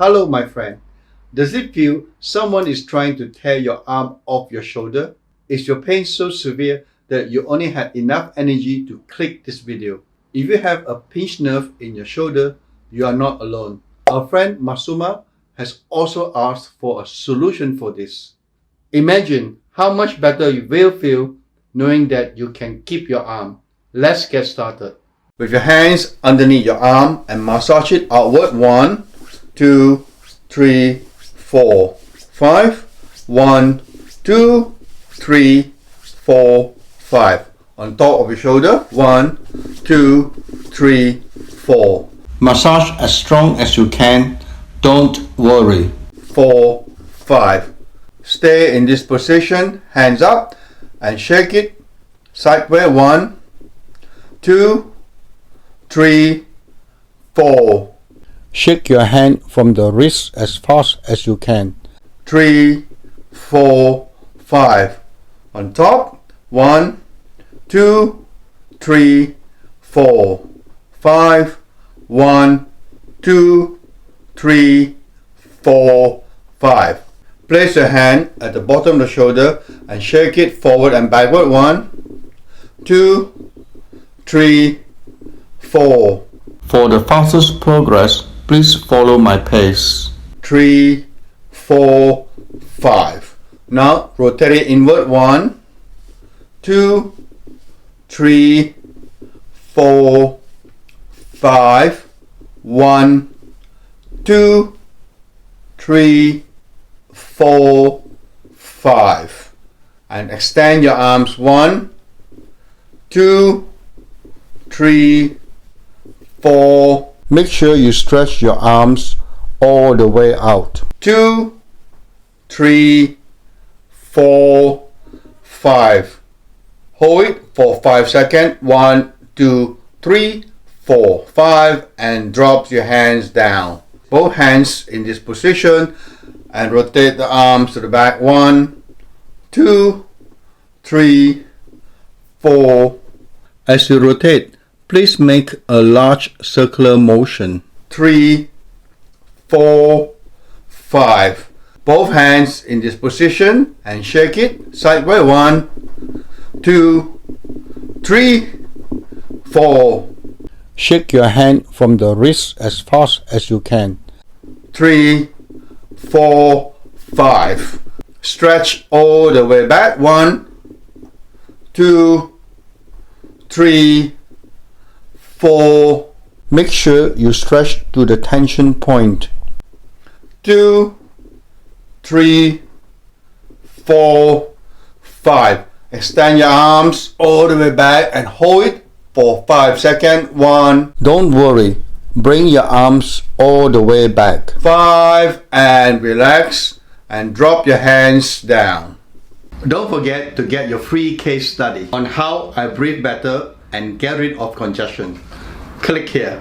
Hello, my friend. Does it feel someone is trying to tear your arm off your shoulder? Is your pain so severe that you only had enough energy to click this video? If you have a pinched nerve in your shoulder, you are not alone. Our friend Masuma has also asked for a solution for this. Imagine how much better you will feel knowing that you can keep your arm. Let's get started. With your hands underneath your arm and massage it outward. 1, 2, 3, 4, 5. 1, 2, 3, 4, 5. On top of your shoulder. 1, 2, 3, 4. Massage as strong as you can. Don't worry. 4, 5. Stay in this position, hands up, and shake it sideways. 1, 2, 3, 4. Shake your hand from the wrist as fast as you can. 3, 4, 5. On top. 1, 2, 3, 4, 5. 1, 2, 3, 4, 5. Place your hand at the bottom of the shoulder and shake it forward and backward. 1, 2, 3, 4. For the fastest progress, please follow my pace. 3, 4, 5. Now rotate it inward. 1, 2, 3, 4, 5. 1, 2, 3, 4, 5. And extend your arms. 1, 2, 3, 4. Make sure you stretch your arms all the way out. 2, 3, 4, 5. Hold it for 5 seconds. 1, 2, 3, 4, 5, and drop your hands down. Both hands in this position and rotate the arms to the back. 1, 2, 3, 4. As you rotate, please make a large circular motion. 3, 4, 5. Both hands in this position and shake it sideways. 1, 2, 3, 4. Shake your hand from the wrist as fast as you can. 3, 4, 5. Stretch all the way back. 1, 2, 3, 4. Make sure you stretch to the tension point. 2, 3, 4, 5. Extend your arms all the way back and hold it for 5 seconds. 1. Don't worry. Bring your arms all the way back. 5. And relax and drop your hands down. Don't forget to get your free case study on how I breathe better and get rid of congestion. Click here.